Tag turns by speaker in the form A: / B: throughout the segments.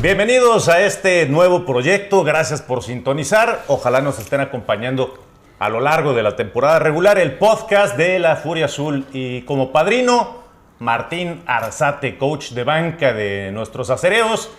A: Bienvenidos a este nuevo proyecto, gracias por sintonizar. Ojalá nos estén acompañando a lo largo de la temporada regular, el podcast de la Furia Azul. Y como padrino, Martín Arzate, coach de banca de nuestros acereros,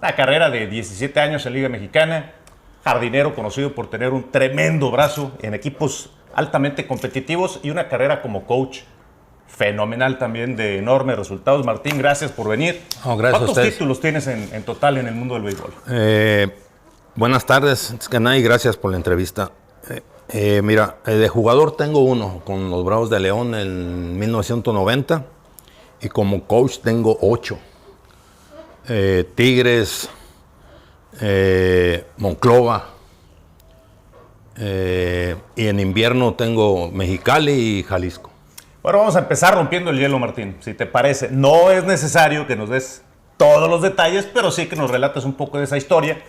A: una carrera de 17 años en Liga Mexicana, jardinero conocido por tener un tremendo brazo en equipos altamente competitivos y una carrera como coach fenomenal también, de enormes resultados. Martín, gracias por venir.
B: Oh, gracias.
A: ¿Cuántos títulos tienes en total en el mundo del béisbol?
B: Buenas tardes, y gracias por la entrevista. Mira, de jugador tengo uno con los Bravos de León en 1990 y como coach tengo 8. Tigres, Monclova, y en invierno tengo Mexicali y Jalisco.
A: Bueno, vamos a empezar rompiendo el hielo, Martín, si te parece. No es necesario que nos des todos los detalles, pero sí que nos relates un poco de esa historia,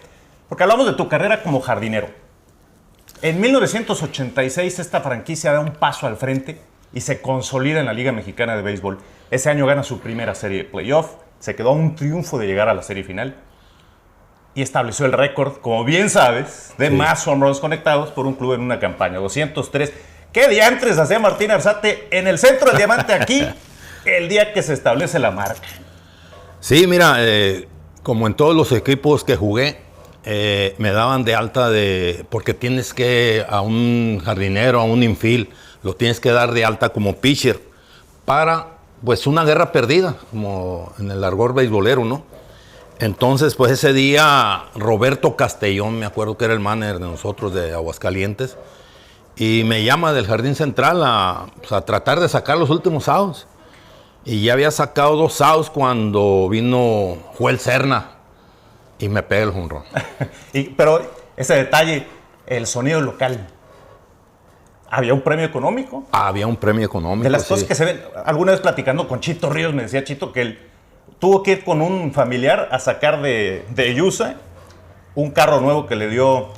A: porque hablamos de tu carrera como jardinero. En 1986 esta franquicia da un paso al frente y se consolida en la Liga Mexicana de Béisbol. Ese año gana su primera serie de playoff, se quedó a un triunfo de llegar a la serie final y estableció el récord, como bien sabes, de más home runs conectados por un club en una campaña, 203. ¿Qué diantres hacía Martín Arzate en el centro del diamante aquí el día que se establece la marca?
B: Sí, mira, como en todos los equipos que jugué, me daban de alta porque tienes que, a un jardinero, a un infield, lo tienes que dar de alta como pitcher para, pues, una guerra perdida, como en el argot beisbolero, ¿no? Entonces, pues, ese día, Roberto Castellón, me acuerdo que era el manager de nosotros de Aguascalientes, y me llama del Jardín Central a tratar de sacar los últimos outs. Y ya había sacado 2 outs cuando vino Joel Serna y me pega el jonrón.
A: Pero ese detalle, el sonido local, ¿había un premio económico?
B: Había un premio económico,
A: de las cosas que se ven. Alguna vez platicando con Chito Ríos, me decía Chito que él tuvo que ir con un familiar a sacar de USA un carro nuevo que le dio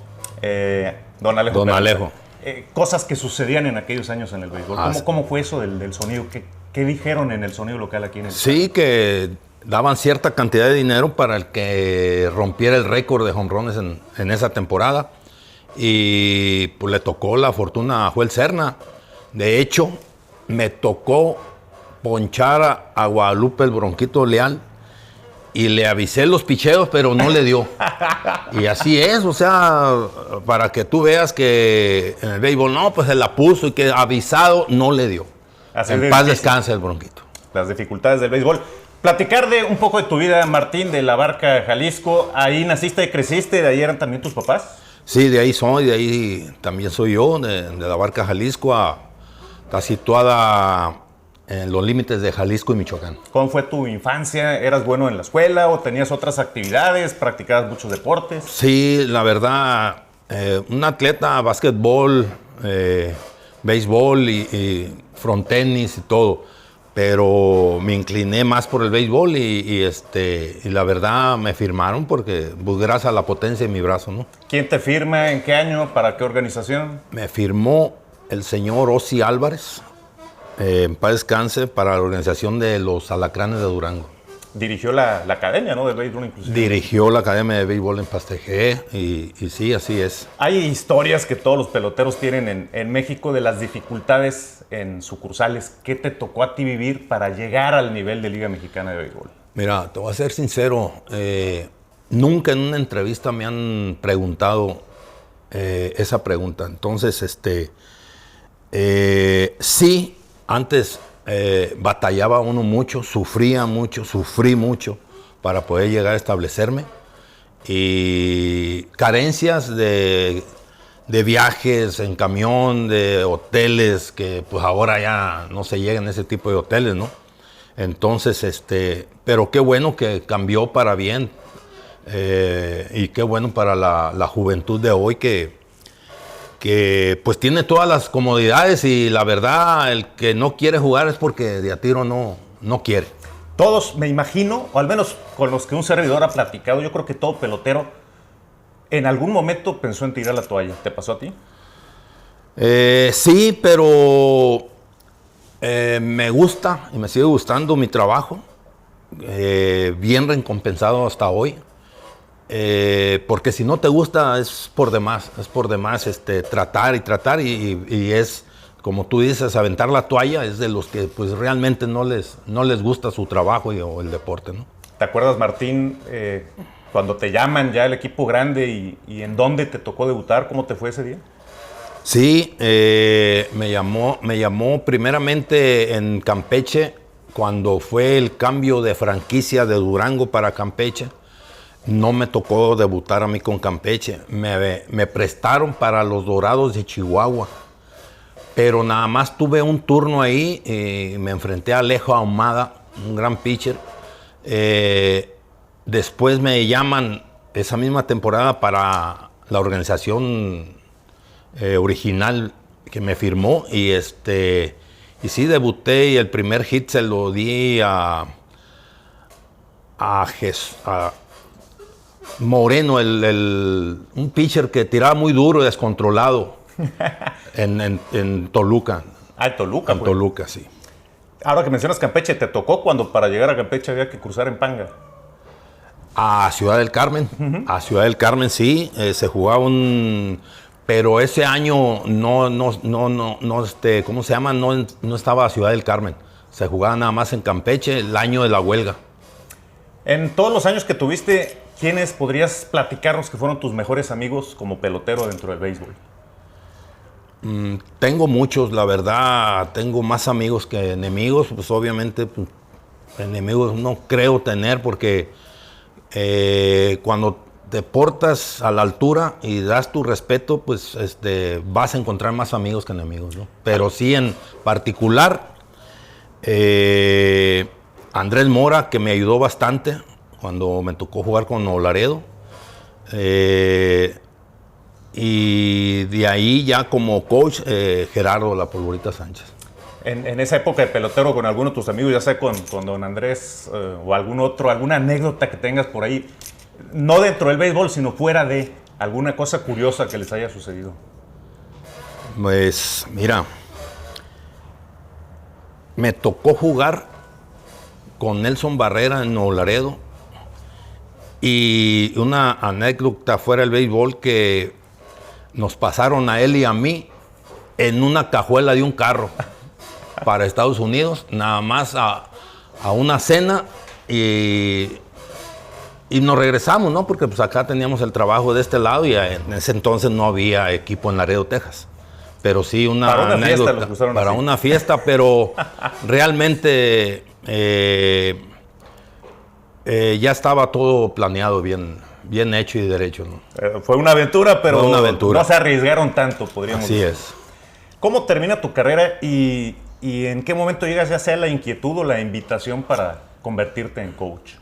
A: Don Alejo.
B: Don Alejo.
A: Cosas que sucedían en aquellos años en el béisbol. ¿Cómo fue eso del sonido? ¿Qué dijeron en el sonido local aquí en el
B: Sí, estado? Que daban cierta cantidad de dinero para el que rompiera el récord de jonrones en esa temporada. Y pues le tocó la fortuna a Joel Serna. De hecho, me tocó ponchar a Guadalupe el Bronquito Leal y le avisé los picheos, pero no le dio. Y así es, o sea, para que tú veas que en el béisbol, no, pues se la puso y que avisado no le dio. Así en paz descanse el Bronquito.
A: Las dificultades del béisbol. Platicar de un poco de tu vida, Martín, de La Barca, Jalisco. ¿Ahí naciste y creciste? ¿De ahí eran también tus papás?
B: Sí, de ahí soy, de ahí también soy yo, de La Barca, Jalisco. Está situada en los límites de Jalisco y Michoacán.
A: ¿Cómo fue tu infancia? ¿Eras bueno en la escuela o tenías otras actividades? ¿Practicabas muchos deportes?
B: Sí, la verdad, un atleta, básquetbol, béisbol y frontenis y todo, pero me incliné más por el béisbol y la verdad me firmaron porque, pues, gracias a la potencia de mi brazo, ¿no?
A: ¿Quién te firma? ¿En qué año? ¿Para qué organización?
B: Me firmó el señor Ossi Álvarez, en paz descanse, para la organización de los Alacranes de Durango.
A: Dirigió la academia, ¿no? De béisbol inclusive.
B: Dirigió la academia de béisbol en Pastejé y sí, así es.
A: Hay historias que todos los peloteros tienen en México de las dificultades en sucursales. ¿Qué te tocó a ti vivir para llegar al nivel de Liga Mexicana de Béisbol?
B: Mira, te voy a ser sincero. Nunca en una entrevista me han preguntado esa pregunta. Entonces, sí, antes batallaba uno mucho, sufrí mucho para poder llegar a establecerme. Y carencias de viajes en camión, de hoteles, que pues ahora ya no se llegan a ese tipo de hoteles, ¿no? Entonces, pero qué bueno que cambió para bien. Y qué bueno para la juventud de hoy que pues tiene todas las comodidades, y la verdad, el que no quiere jugar es porque de a tiro no quiere.
A: Todos, me imagino, o al menos con los que un servidor ha platicado, yo creo que todo pelotero en algún momento pensó en tirar la toalla. ¿Te pasó a ti?
B: Sí, pero me gusta y me sigue gustando mi trabajo. Bien recompensado hasta hoy. porque si no te gusta es por demás tratar y es, como tú dices, aventar la toalla, es de los que pues realmente no les gusta su trabajo o el deporte, ¿no?
A: ¿Te acuerdas, Martín, cuando te llaman ya el equipo grande y en dónde te tocó debutar? ¿Cómo te fue ese día?
B: Sí, me llamó primeramente en Campeche, cuando fue el cambio de franquicia de Durango para Campeche. No me tocó debutar a mí con Campeche, me prestaron para los Dorados de Chihuahua, pero nada más tuve un turno ahí y me enfrenté a Alejo Ahumada, un gran pitcher. Después me llaman esa misma temporada para la organización original que me firmó y sí debuté y el primer hit se lo di a Moreno, un pitcher que tiraba muy duro y descontrolado en Toluca.
A: Ah, en Toluca.
B: En Toluca, sí.
A: Ahora que mencionas Campeche, ¿te tocó cuando para llegar a Campeche había que cruzar en panga?
B: A Ciudad del Carmen. Uh-huh. A Ciudad del Carmen, sí. Se jugaba pero ese año ¿cómo se llama? No estaba a Ciudad del Carmen. Se jugaba nada más en Campeche, el año de la huelga.
A: En todos los años que tuviste, ¿quiénes podrías platicarnos que fueron tus mejores amigos como pelotero dentro del béisbol?
B: Tengo muchos, la verdad. Tengo más amigos que enemigos. Pues obviamente pues, enemigos no creo tener porque cuando te portas a la altura y das tu respeto, pues vas a encontrar más amigos que enemigos, ¿no? Pero sí, en particular, Andrés Mora, que me ayudó bastante cuando me tocó jugar con Nuevo Laredo. Y de ahí ya como coach, Gerardo La Polvorita Sánchez.
A: En esa época de pelotero con alguno de tus amigos, ya sea con don Andrés o algún otro, alguna anécdota que tengas por ahí, no dentro del béisbol, sino fuera de alguna cosa curiosa que les haya sucedido.
B: Pues mira, me tocó jugar con Nelson Barrera en Nuevo Laredo y una anécdota fuera del béisbol que nos pasaron a él y a mí en una cajuela de un carro para Estados Unidos, nada más a una cena y nos regresamos, ¿no? Porque pues acá teníamos el trabajo de este lado y en ese entonces no había equipo en Laredo, Texas. Pero sí una anécdota para una fiesta, pero realmente ya estaba todo planeado bien hecho y derecho, ¿no?
A: Fue una aventura, pero
B: no
A: se arriesgaron tanto, podríamos decir.
B: Así es.
A: ¿Cómo termina tu carrera y en qué momento llegas ya sea la inquietud o la invitación para convertirte en coach?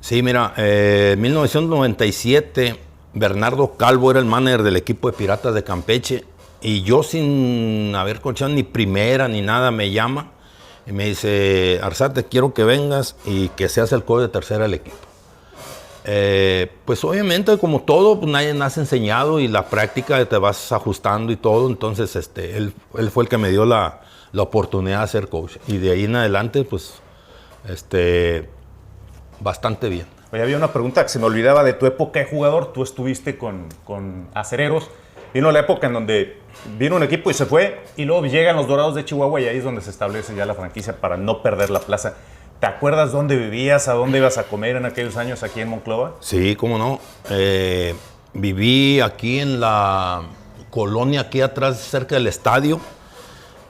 B: Sí, mira, en 1997 Bernardo Calvo era el manager del equipo de Piratas de Campeche y yo sin haber coachado ni primera ni nada me llama y me dice: Arzate, quiero que vengas y que seas el coach de tercera del equipo. Pues obviamente, como todo, pues nadie nace enseñado y la práctica te vas ajustando y todo. Entonces él fue el que me dio la oportunidad de ser coach y de ahí en adelante pues bastante bien.
A: Oye, había una pregunta que se me olvidaba de tu época de jugador. Tú estuviste con Acereros. Vino la época en donde vino un equipo y se fue, y luego llegan los Dorados de Chihuahua y ahí es donde se establece ya la franquicia para no perder la plaza. ¿Te acuerdas dónde vivías, a dónde ibas a comer en aquellos años aquí en Monclova?
B: Sí, cómo no. Viví aquí en la colonia, aquí atrás, cerca del estadio.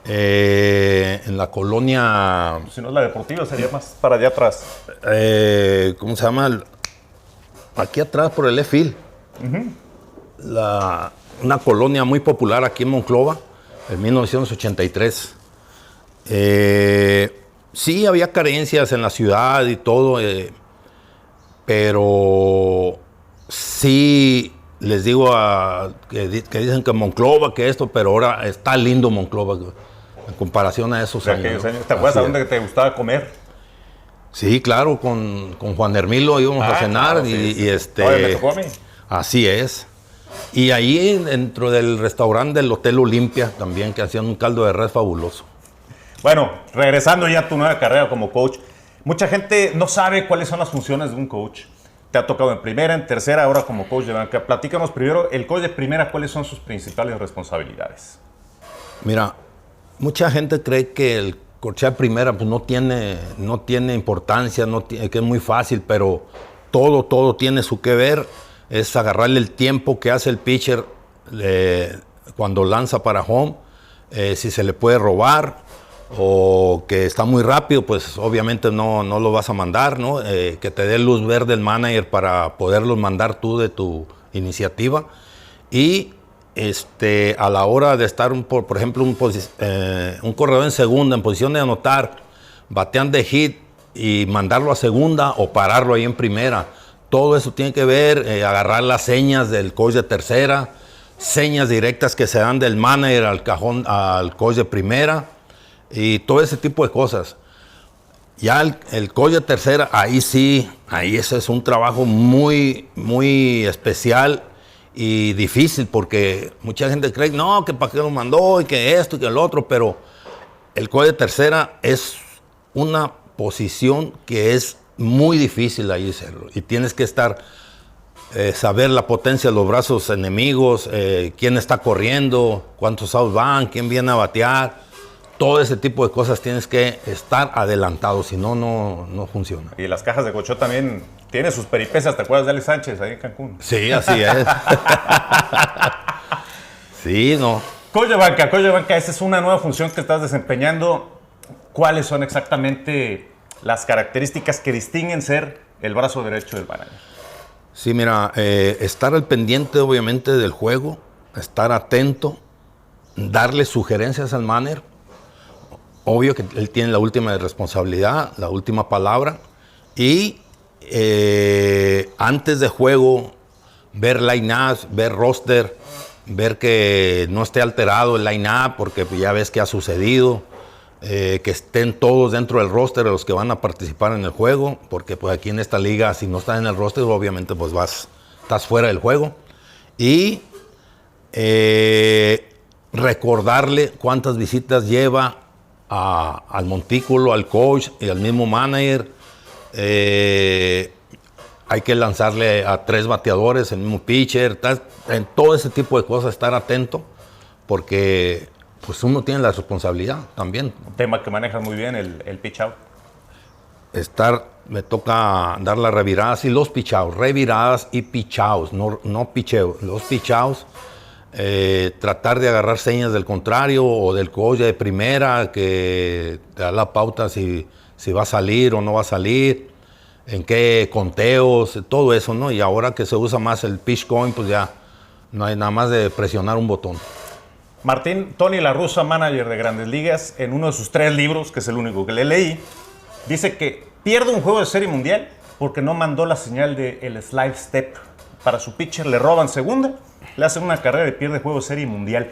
B: En la colonia...
A: Si no es la deportiva, sería más para allá atrás.
B: ¿Cómo se llama? Aquí atrás, por el E-Fil. Una colonia muy popular aquí en Monclova, en 1983. Sí, había carencias en la ciudad y todo, pero sí les digo que dicen que Monclova, que esto, pero ahora está lindo Monclova en comparación a esos años.
A: ¿Te acuerdas a dónde te gustaba comer?
B: Sí, claro, con Juan Hermilo íbamos a cenar, claro,
A: sí. Oye, ¿me tocó a mí?
B: Así es. Y ahí dentro del restaurante del Hotel Olimpia también, que hacían un caldo de res fabuloso.
A: Bueno, regresando ya a tu nueva carrera como coach, mucha gente no sabe cuáles son las funciones de un coach. te ha tocado en primera, en tercera, ahora como coach de banca. Platícanos primero, el coach de primera, ¿cuáles son sus principales responsabilidades?
B: Mira, mucha gente cree que el coachear primera pues no tiene importancia, que es muy fácil, pero todo tiene su que ver. Es agarrarle el tiempo que hace el pitcher cuando lanza para home, si se le puede robar o que está muy rápido, pues obviamente no lo vas a mandar, ¿no? Que te dé luz verde el manager para poderlos mandar tú de tu iniciativa. Y a la hora de estar, por ejemplo, un corredor en segunda en posición de anotar, batean de hit y mandarlo a segunda o pararlo ahí en primera. Todo eso tiene que ver, agarrar las señas del coach de tercera, señas directas que se dan del manager al coach de primera y todo ese tipo de cosas. Ya el coach de tercera, ahí ese es un trabajo muy, muy especial y difícil, porque mucha gente cree, no, que para qué lo mandó y que esto y que el otro, pero el coach de tercera es una posición que es muy difícil ahí hacerlo y tienes que saber la potencia de los brazos enemigos, quién está corriendo, cuántos outs van, quién viene a batear. Todo ese tipo de cosas tienes que estar adelantado, si no, no funciona.
A: Y las cajas de colchón también tiene sus peripecias, ¿te acuerdas de Alex Sánchez ahí en Cancún?
B: Sí, así es. Sí, no.
A: Coach de banca, esa es una nueva función que estás desempeñando. ¿Cuáles son exactamente las características que distinguen ser el brazo derecho del manager?
B: Sí, mira, estar al pendiente obviamente del juego, estar atento, darle sugerencias al manager. Obvio que él tiene la última responsabilidad, la última palabra. Y antes de juego, ver line-ups, ver roster, ver que no esté alterado el line-up, porque ya ves que ha sucedido. Que estén todos dentro del roster de los que van a participar en el juego, porque pues aquí en esta liga, si no estás en el roster, obviamente pues estás fuera del juego. Y recordarle cuántas visitas lleva al montículo, al coach y al mismo manager. Hay que lanzarle a 3 bateadores, el mismo pitcher, en todo ese tipo de cosas, estar atento, porque pues uno tiene la responsabilidad también.
A: Un tema que manejas muy bien, el pitch out.
B: Me toca dar las reviradas y los pitchados, reviradas y pitchados, no picheo, los pitchados. Tratar de agarrar señas del contrario o del coach de primera que te da la pauta si va a salir o no va a salir, en qué conteos, todo eso, ¿no? Y ahora que se usa más el pitch coin, pues ya no hay nada más de presionar un botón.
A: Martín, Tony La Russa, manager de Grandes Ligas, en uno de sus 3 libros, que es el único que le leí, dice que pierde un juego de Serie Mundial porque no mandó la señal del slide step para su pitcher, le roban segunda, le hacen una carrera y pierde juego de Serie Mundial.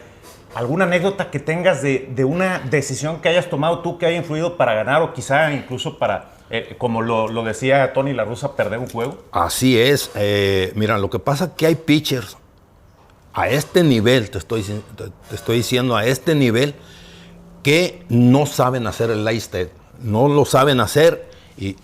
A: ¿Alguna anécdota que tengas de una decisión que hayas tomado tú que haya influido para ganar o quizá incluso para, como lo decía Tony La Russa, perder un juego?
B: Así es. Mira, lo que pasa es que hay pitchers a este nivel, te estoy diciendo, a este nivel, que no saben hacer el light step, no lo saben hacer y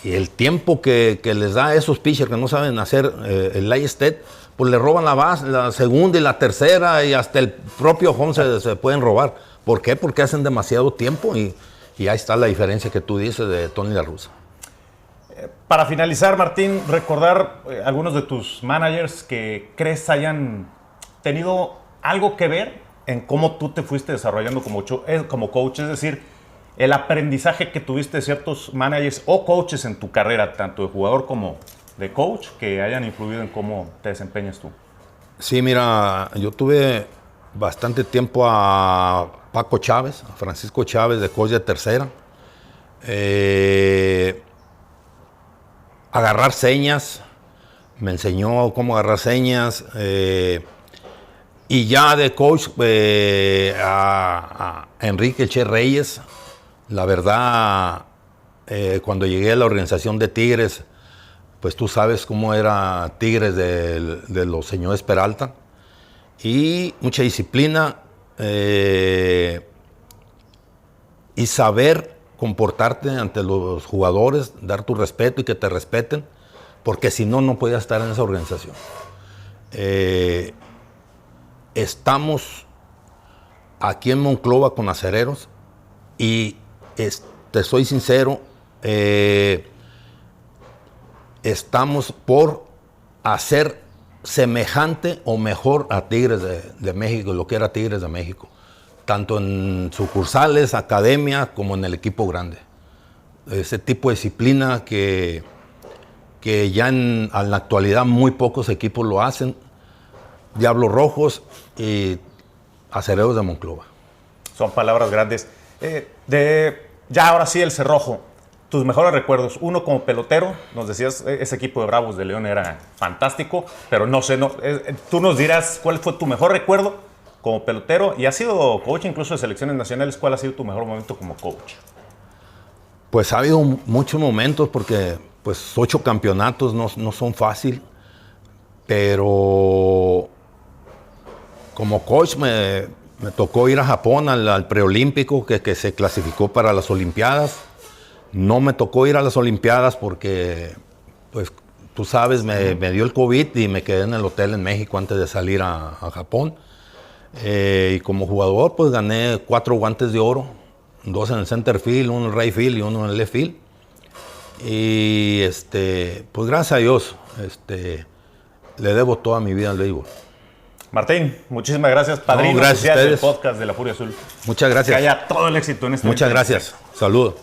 B: el tiempo que les da a esos pitchers que no saben hacer el light step, pues le roban la base, la segunda y la tercera y hasta el propio home se pueden robar. ¿Por qué? Porque hacen demasiado tiempo y ahí está la diferencia que tú dices de Tony La Russa.
A: Para finalizar, Martín, recordar algunos de tus managers que crees hayan tenido algo que ver en cómo tú te fuiste desarrollando como coach, es decir, el aprendizaje que tuviste de ciertos managers o coaches en tu carrera, tanto de jugador como de coach, que hayan influido en cómo te desempeñas tú.
B: Sí, mira, yo tuve bastante tiempo a Paco Chávez, a Francisco Chávez, de coach de tercera. Agarrar señas, me enseñó cómo agarrar señas. Y ya de coach a Enrique Che Reyes, la verdad, cuando llegué a la organización de Tigres, pues tú sabes cómo era Tigres de los señores Peralta. Y mucha disciplina y saber comportarte ante los jugadores, dar tu respeto y que te respeten, porque si no, no podía estar en esa organización. Estamos aquí en Monclova con Acereros y te soy sincero, estamos por hacer semejante o mejor a Tigres de México, lo que era Tigres de México, tanto en sucursales, academia, como en el equipo grande. Ese tipo de disciplina que ya en la actualidad muy pocos equipos lo hacen. Diablos Rojos y Acereros de Monclova.
A: Son palabras grandes. Ya ahora sí, el Cerrojo. Tus mejores recuerdos. Uno como pelotero, nos decías, ese equipo de Bravos de León era fantástico, pero no sé, tú nos dirás cuál fue tu mejor recuerdo como pelotero y has sido coach incluso de selecciones nacionales. ¿Cuál ha sido tu mejor momento como coach?
B: Pues ha habido muchos momentos porque pues 8 campeonatos no son fácil, pero como coach me tocó ir a Japón al preolímpico que se clasificó para las Olimpiadas. No me tocó ir a las Olimpiadas porque, pues, tú sabes, me dio el COVID y me quedé en el hotel en México antes de salir a Japón. Y como jugador, pues, gané 4 guantes de oro, 2 en el center field, 1 en el right field y 1 en el left field. Y, pues, gracias a Dios, le debo toda mi vida al béisbol.
A: Martín, muchísimas gracias, padrino
B: gracias
A: oficial del podcast de La Furia Azul.
B: Muchas gracias.
A: Que haya todo el éxito en este
B: Muchas gracias. Saludos.